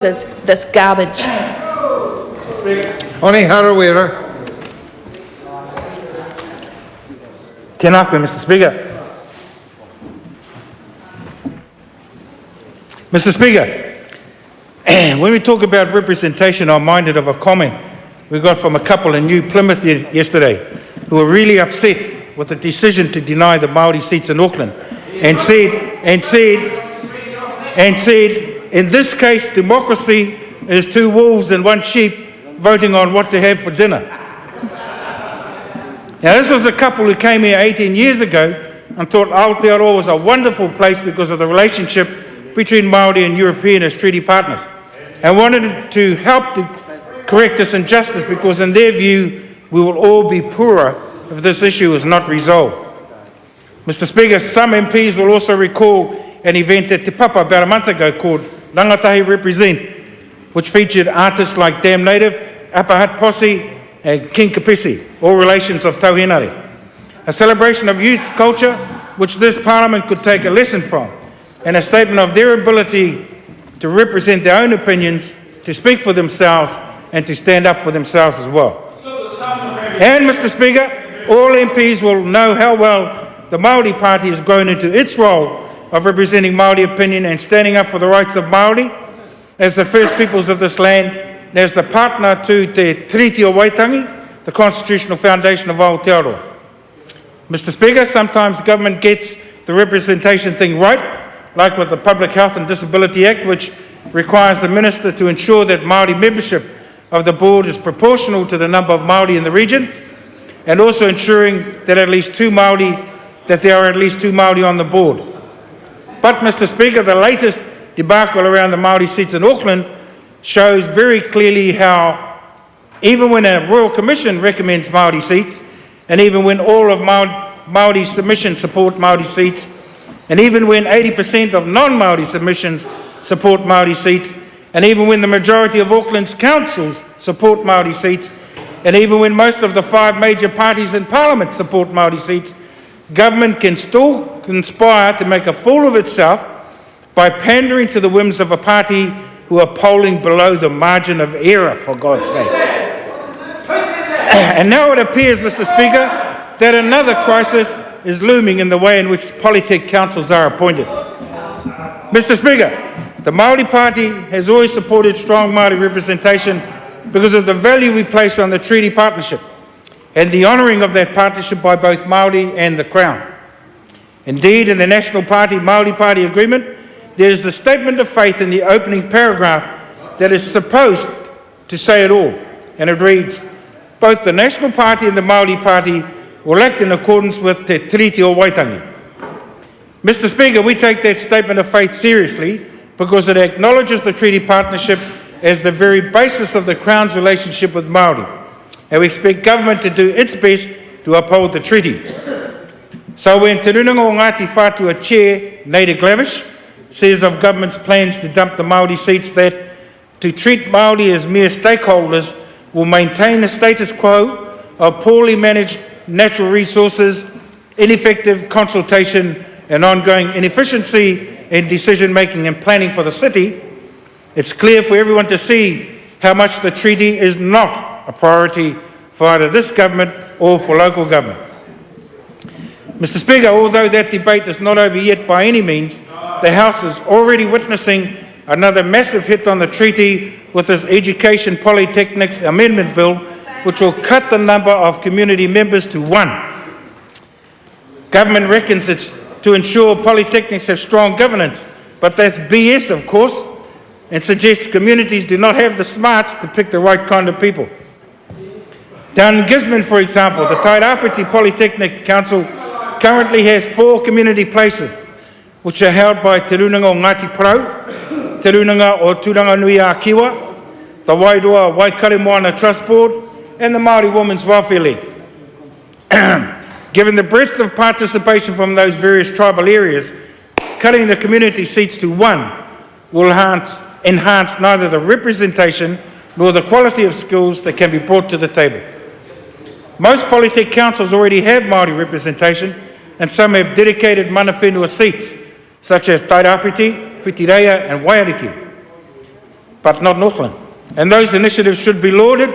this garbage. Oni Harawira. Tēnā koe, Mr. Speaker. Mr. Speaker, when we talk about representation, I'm minded of a comment we got from a couple in New Plymouth yesterday who were really upset with the decision to deny the Māori seats in Auckland and said, in this case, democracy is two wolves and one sheep voting on what to have for dinner. Now, this was a couple who came here 18 years ago and thought Aotearoa was a wonderful place because of the relationship between Māori and European as treaty partners, and wanted to help to correct this injustice because, in their view, we will all be poorer if this issue is not resolved. Mr. Speaker, some MPs will also recall an event at Te Papa about a month ago called Rangatahi Represent, which featured artists like Damn Native, Apahat Posse, and King Kapisi, all relations of Tauhenare. A celebration of youth culture which this Parliament could take a lesson from, and a statement of their ability to represent their own opinions, to speak for themselves, and to stand up for themselves as well. And, Mr. Speaker, all MPs will know how well the Māori Party has grown into its role of representing Māori opinion and standing up for the rights of Māori as the first peoples of this land, and as the partner to Te Tiriti o Waitangi, the constitutional foundation of Aotearoa. Mr. Speaker, sometimes government gets the representation thing right, like with the Public Health and Disability Act, which requires the Minister to ensure that Māori membership of the board is proportional to the number of Māori in the region, and also ensuring that there are at least two Māori on the board. But, Mr. Speaker, the latest debacle around the Māori seats in Auckland shows very clearly how, even when a Royal Commission recommends Māori seats, and even when all of Māori submissions support Māori seats, and even when 80% of non-Māori submissions support Māori seats, and even when the majority of Auckland's councils support Māori seats, and even when most of the 5 major parties in Parliament support Māori seats, government can still conspire to make a fool of itself by pandering to the whims of a party who are polling below the margin of error, for God's sake. And now it appears, Mr. Speaker, that another crisis is looming in the way in which Polytech councils are appointed. Mr. Speaker, the Māori Party has always supported strong Māori representation because of the value we place on the treaty partnership and the honouring of that partnership by both Māori and the Crown. Indeed, in the National Party Māori Party agreement, there is the statement of faith in the opening paragraph that is supposed to say it all, and it reads, "Both the National Party and the Māori Party will act in accordance with Te Tiriti o Waitangi." Mr. Speaker, we take that statement of faith seriously because it acknowledges the treaty partnership as the very basis of the Crown's relationship with Māori, and we expect government to do its best to uphold the treaty. So when Te Runanga o Ngāti Whātua Chair, Nader Glavish, says of government's plans to dump the Māori seats that to treat Māori as mere stakeholders will maintain the status quo of poorly managed natural resources, ineffective consultation, and ongoing inefficiency in decision-making and planning for the city, it's clear for everyone to see how much the treaty is not a priority for either this government or for local government. Mr. Speaker, although that debate is not over yet by any means, the House is already witnessing another massive hit on the treaty with this Education Polytechnics Amendment Bill, which will cut the number of community members to 1. Government reckons it's to ensure polytechnics have strong governance, but that's BS, of course, and suggests communities do not have the smarts to pick the right kind of people. Down in Gisborne, for example, the Tai Tokerau Polytechnic Council currently has 4 community places, which are held by Te Runanga o Ngāti Porou, Te Runanga o Turanganui a Kiwa, the Wairoa Waikare Moana Trust Board, and the Māori Women's Welfare League. Given the breadth of participation from those various tribal areas, cutting the community seats to 1 will enhance neither the representation nor the quality of skills that can be brought to the table. Most Polytech councils already have Māori representation, and some have dedicated mana whenua seats, such as Tai Rāwhiti, Whitireia and Waiariki. but not Northland. And those initiatives should be lauded,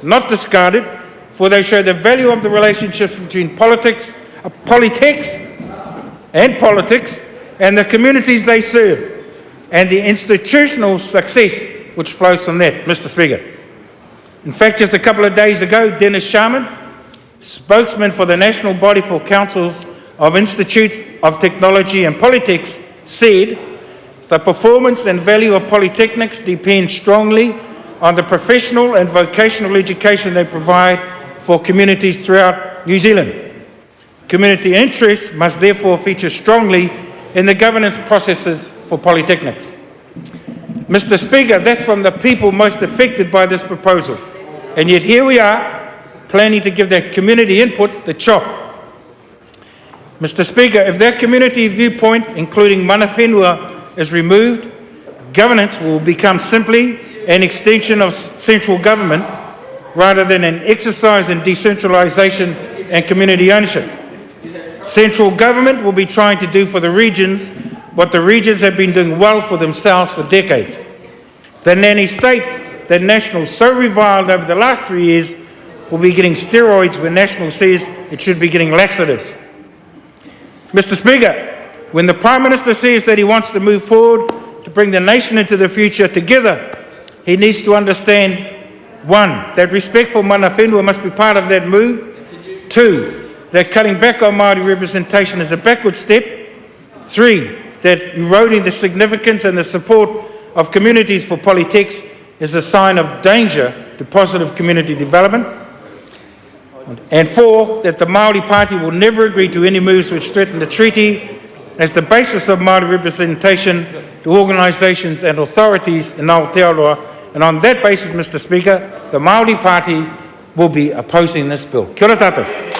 not discarded, for they show the value of the relationships between politics and the communities they serve, and the institutional success which flows from that, Mr. Speaker. In fact, just a couple of days ago, Dennis Sharman, spokesman for the National Body for Councils of Institutes of Technology and Politics, said the performance and value of polytechnics depend strongly on the professional and vocational education they provide for communities throughout New Zealand. Community interests must therefore feature strongly in the governance processes for polytechnics. Mr. Speaker, that's from the people most affected by this proposal. And yet here we are, planning to give that community input the chop. Mr. Speaker, if that community viewpoint, including mana whenua, is removed, governance will become simply an extension of central government rather than an exercise in decentralisation and community ownership. Central government will be trying to do for the regions what the regions have been doing well for themselves for decades. The nanny state that National so reviled over the last 3 years will be getting steroids when National says it should be getting laxatives. Mr. Speaker, when the Prime Minister says that he wants to move forward to bring the nation into the future together, he needs to understand, 1, that respect for mana whenua must be part of that move. 2, that cutting back on Māori representation is a backward step. 3, that eroding the significance and the support of communities for polytechs is a sign of danger to positive community development. And 4, that the Māori Party will never agree to any moves which threaten the treaty as the basis of Māori representation to organisations and authorities in Aotearoa. And on that basis, Mr. Speaker, the Māori Party will be opposing this bill. Kia ora tātou.